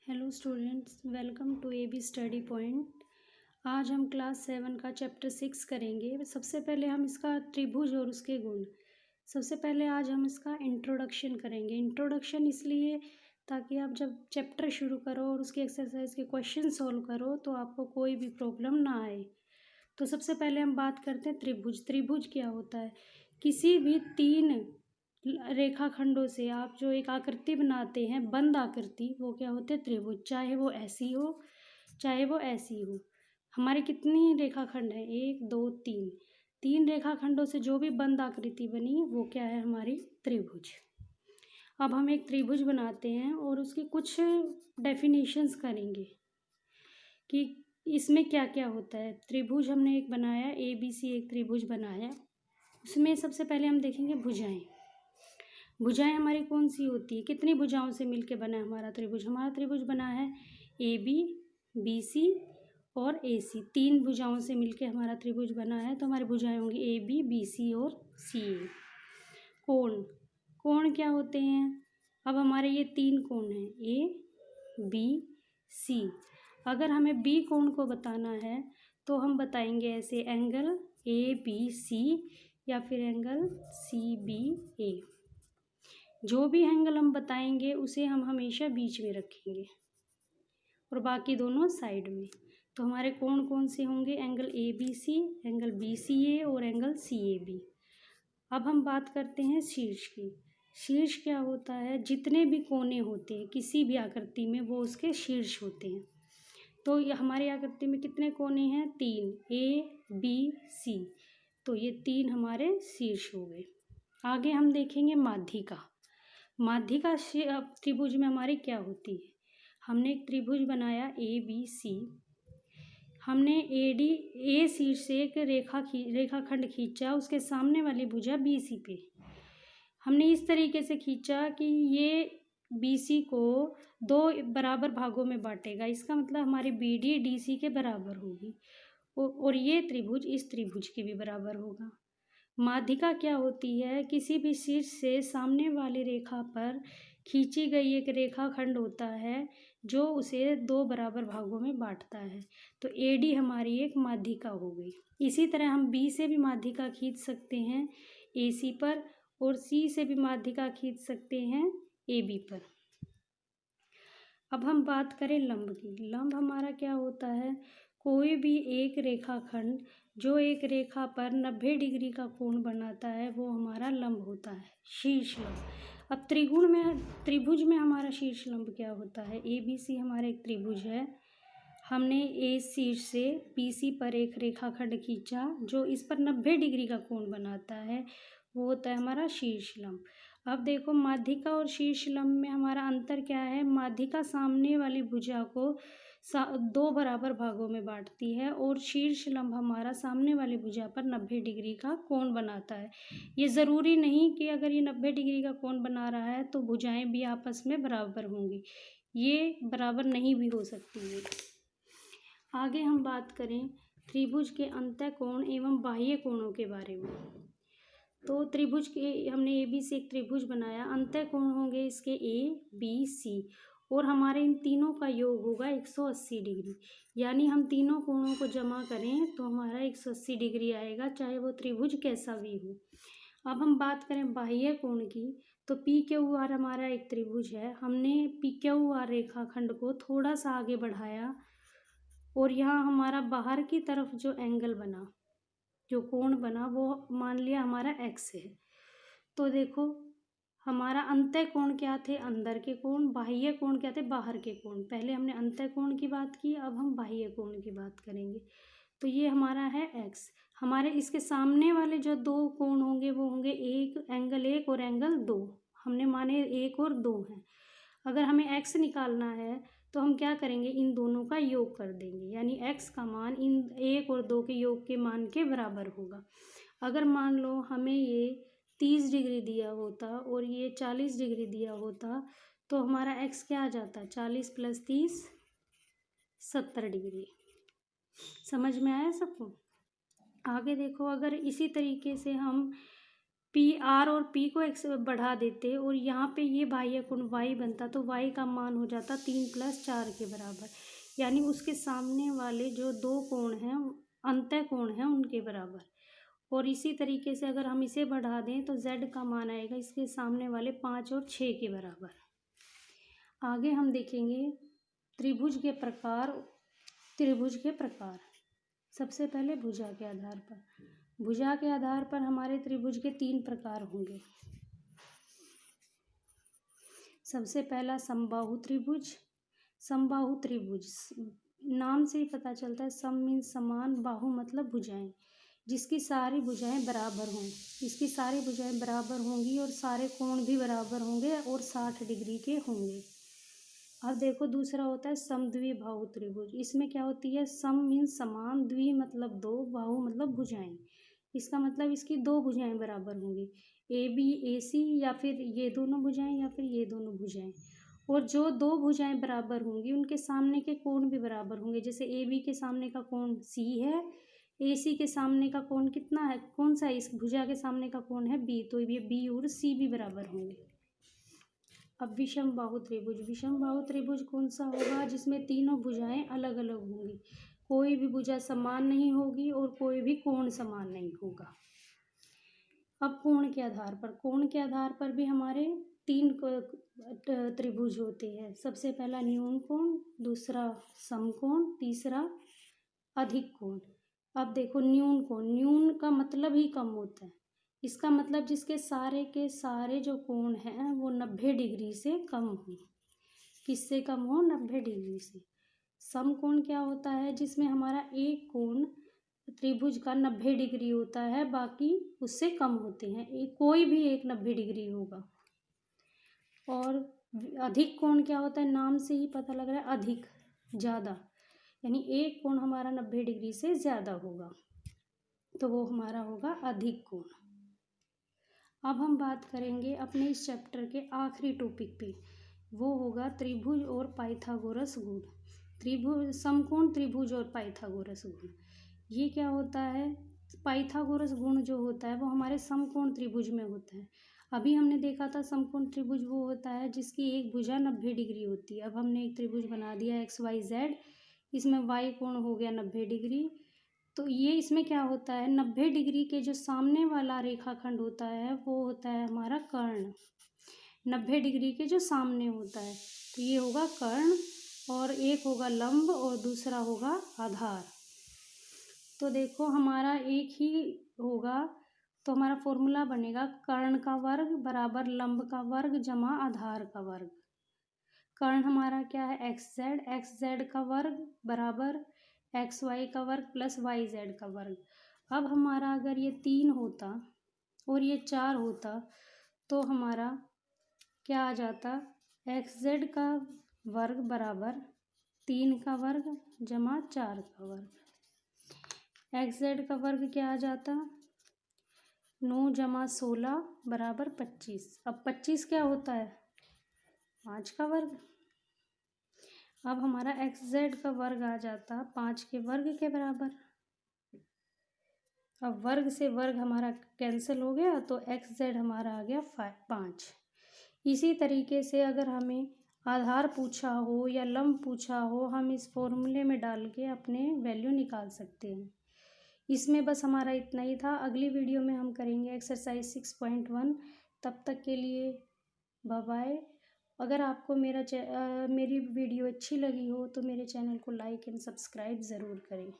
Hello students, welcome to A B study point. आज हम class 7 का चैप्टर 6 करेंगे। सबसे पहले हम इसका त्रिभुज और उसके गुण। सबसे पहले आज हम इसका इंट्रोडक्शन करेंगे। इंट्रोडक्शन इसलिए ताकि आप जब चैप्टर शुरू करो और उसके एक्सरसाइज के क्वेश्चन सॉल्व करो तो आपको कोई भी प्रॉब्लम ना आए। तो सबसे पहले हम बात करते हैं त्रिभुज। त्रिभुज क्या होता है? किसी भी तीन रेखाखंडों से आप जो एक आकृति बनाते हैं, बंद आकृति, वो क्या होते हैं? त्रिभुज। चाहे वो ऐसी हो चाहे वो ऐसी हो। हमारे कितनी रेखाखंड है? 1 2 3। तीन रेखाखंडों से जो भी बंद आकृति बनी वो क्या है? हमारी त्रिभुज। अब हम एक त्रिभुज बनाते हैं और उसकी कुछ डेफिनेशंस करेंगे कि इसमें क्या क्या होता है। त्रिभुज हमने एक बनाया, ABC एक त्रिभुज बनाया। उसमें सबसे पहले हम देखेंगे भुजाएं। भुजाएं हमारी कौन सी होती है? कितनी भुजाओं से मिलके बना है हमारा त्रिभुज? हमारा त्रिभुज बना है AB, BC और AC। तीन भुजाओं से मिलके हमारा त्रिभुज बना है। तो हमारी भुजाएं होंगी AB, BC और CA। कोण, कोण क्या होते हैं? अब हमारे ये तीन कोण हैं, A, B, C। अगर हमें B कोण को बताना है तो हम बताएंगे ऐसे, एंगल ABC या फिर एंगल CBA। जो भी एंगल हम बताएंगे उसे हम हमेशा बीच में रखेंगे और बाकी दोनों साइड में। तो हमारे कोण कौन से होंगे? एंगल ABC, एंगल BCA और एंगल CAB। अब हम बात करते हैं शीर्ष की। शीर्ष क्या होता है? जितने भी कोने होते हैं किसी भी आकृति में वो उसके शीर्ष होते हैं। तो ये हमारी आकृति में कितने कोने हैं? 3, A, B, C। तो ये तीन हमारे शीर्ष हो गए। आगे हम देखेंगे माध्यिका। माध्यिका त्रिभुज में हमारी क्या होती है? हमने एक त्रिभुज बनाया ABC। हमने A शीर्ष से एक रेखाखंड खींचा, उसके सामने वाली भुजा BC पे। हमने इस तरीके से खींचा कि ये BC को 2 बराबर भागों में बांटेगा। इसका मतलब हमारी BD DC के बराबर होगी और ये त्रिभुज इस त्रिभुज के भी बराबर होगा। माध्यिका क्या होती है? किसी भी शीर्ष से सामने वाली रेखा पर खींची गई एक रेखाखंड होता है जो उसे 2 बराबर भागों में बांटता है। तो AD हमारी एक माध्यिका हो गई। इसी तरह हम B से भी माध्यिका खींच सकते हैं AC पर और C से भी माध्यिका खींच सकते हैं AB पर। अब हम बात करें लंब की। लंब हमारा क्या होता है? कोई भी एक रेखाखंड जो एक रेखा पर 90 डिग्री का कोण बनाता है वो हमारा लंब होता है, शीर्ष लंब। अब त्रिभुज में हमारा शीर्ष लंब क्या होता है? ABC हमारा एक त्रिभुज है। हमने A शीर्ष से BC पर एक रेखाखंड खींचा जो इस पर 90 डिग्री का कोण बनाता है, वो होता है हमारा शीर्ष लंब। अब देखो, माध्यिका और शीर्ष लंब में हमारा अंतर क्या है? माध्यिका सामने वाली भुजा को 2 बराबर भागों में बांटती है और शीर्ष लंब हमारा सामने वाली भुजा पर 90 डिग्री का कोण बनाता है। ये ज़रूरी नहीं कि अगर ये 90 डिग्री का कोण बना रहा है तो भुजाएं भी आपस में बराबर होंगी, ये बराबर नहीं भी हो सकती है। आगे हम बात करें त्रिभुज के अंतःकोण एवं बाह्य कोणों के बारे में। तो त्रिभुज के हमने AB से एक त्रिभुज बनाया। अंतःकोण होंगे इसके ABC और हमारे इन तीनों का योग होगा 180 डिग्री। यानी हम तीनों कोणों को जमा करें तो हमारा 180 डिग्री आएगा, चाहे वो त्रिभुज कैसा भी हो। अब हम बात करें बाह्य कोण की, तो PQR हमारा एक त्रिभुज है। हमने PQR रेखाखंड को थोड़ा सा आगे बढ़ाया और यहाँ हमारा बाहर की तरफ जो एंगल बना, जो कोण बना, वो मान लिया हमारा X है। तो देखो, हमारा अंतः कोण क्या थे? अंदर के कोण। बाह्य कोण क्या थे? बाहर के कोण। पहले हमने अंतः कोण की बात की, अब हम बाह्य कोण की बात करेंगे। तो ये हमारा है X। हमारे इसके सामने वाले जो 2 कोण होंगे वो होंगे एंगल 1 और एंगल 2। हमने माने 1 और 2 हैं। अगर हमें X निकालना है तो हम क्या करेंगे? इन दोनों का योग कर देंगे, यानी X का मान इन 1 और 2 के योग के मान के बराबर होगा। अगर मान लो हमें ये 30 डिग्री दिया होता और ये 40 डिग्री दिया होता तो हमारा X क्या आ जाता? 40 + 30 70 डिग्री। समझ में आया सबको? आगे देखो, अगर इसी तरीके से हम पी आर और पी को एक्स बढ़ा देते और यहाँ पे ये बाह्य कोण वाई बनता, तो वाई का मान हो जाता 3+4 के बराबर, यानी उसके सामने वाले जो दो कोण हैं अंतः कोण हैं उनके बराबर। और इसी तरीके से अगर हम इसे बढ़ा दें तो z का मान आएगा इसके सामने वाले 5 और 6 के बराबर। आगे हम देखेंगे त्रिभुज के प्रकार। सबसे पहले भुजा के आधार पर। भुजा के आधार पर हमारे त्रिभुज के 3 प्रकार होंगे। सबसे पहला समबाहु त्रिभुज। समबाहु त्रिभुज नाम से ही पता चलता है, सम मीन्स समान, बाहु मतलब भुजाएं, जिसकी सारी भुजाएं बराबर हों। इसकी सारी भुजाएं बराबर होंगी और सारे कोण भी बराबर होंगे और 60 डिग्री के होंगे। अब देखो दूसरा होता है समद्विबाहु त्रिभुज। इसमें क्या होती है, सम मीन्स समान, द्वि मतलब दो, बाहु मतलब भुजाएं। इसका मतलब इसकी दो भुजाएं बराबर होंगी, ए बी ए सी, या फिर ये दोनों भुजाएं या फिर ये दोनों भुजाएं। और जो दो भुजाएं बराबर होंगी उनके सामने के कोण भी बराबर होंगे। जैसे ए बी के सामने का कोण सी है, ए सी के सामने का कोण कितना है, कौन सा है, इस भुजा के सामने का कोण है बी, तो ये बी और सी भी बराबर होंगे। अब विषम बाहु त्रिभुज। विषम बाहु त्रिभुज कौन सा होगा, जिसमें तीनों भुजाएं अलग अलग होंगी, कोई भी भुजा समान नहीं होगी और कोई भी कोण समान नहीं होगा। अब कोण के आधार पर। कोण के आधार पर भी हमारे 3 त्रिभुज होते हैं। सबसे पहला न्यून कोण, दूसरा समकोण, तीसरा अधिक कोण। अब देखो न्यून कोण, न्यून का मतलब ही कम होता है। इसका मतलब जिसके सारे के सारे जो कोण हैं वो 90 डिग्री से कम हो। किससे कम हो, 90 डिग्री से। समकोण क्या होता है, जिसमें हमारा एक कोण त्रिभुज का 90 डिग्री होता है, बाकी उससे कम होते हैं, कोई भी एक 90 डिग्री होगा। और अधिक कोण क्या होता है, नाम से ही पता लग रहा है, अधिक, ज़्यादा, यानी एक कोण हमारा 90 डिग्री से ज़्यादा होगा, तो वो हमारा होगा अधिक कोण। अब हम बात करेंगे अपने इस चैप्टर के आखिरी टॉपिक पे, वो होगा त्रिभुज और पाइथागोरस गुण। त्रिभुज, समकोण त्रिभुज और पाइथागोरस गुण। ये क्या होता है, पाइथागोरस गुण जो होता है वो हमारे समकोण त्रिभुज में होता है। अभी हमने देखा था समकोण त्रिभुज वो होता है जिसकी एक भुजा 90 डिग्री होती है। अब हमने एक त्रिभुज बना दिया XYZ, इसमें y कोण हो गया 90 डिग्री। तो ये इसमें क्या होता है, 90 डिग्री के जो सामने वाला रेखाखंड होता है वो होता है हमारा कर्ण। 90 डिग्री के जो सामने होता है, तो ये होगा कर्ण, और एक होगा लंब और दूसरा होगा आधार। तो देखो हमारा एक ही होगा, तो हमारा फॉर्मूला बनेगा कर्ण का वर्ग बराबर लंब का वर्ग जमा आधार का वर्ग। कर्ण हमारा क्या है, XZ का वर्ग बराबर XY का वर्ग प्लस YZ का वर्ग। अब हमारा अगर ये 3 होता और ये 4 होता तो हमारा क्या आ जाता, XZ का वर्ग बराबर 3 का वर्ग जमा 4 का वर्ग। XZ का वर्ग क्या आ जाता, 9 जमा 16 बराबर 25। अब 25 क्या होता है, 5 का वर्ग। अब हमारा XZ का वर्ग आ जाता 5 के वर्ग के बराबर। अब वर्ग से वर्ग हमारा कैंसिल हो गया, तो XZ हमारा आ गया 5। इसी तरीके से अगर हमें आधार पूछा हो या लंब पूछा हो, हम इस फॉर्मूले में डाल के अपने वैल्यू निकाल सकते हैं। इसमें बस हमारा इतना ही था। अगली वीडियो में हम करेंगे एक्सरसाइज 6.1। तब तक के लिए बाय बाय। अगर आपको मेरी वीडियो अच्छी लगी हो तो मेरे चैनल को लाइक एंड सब्सक्राइब ज़रूर करें।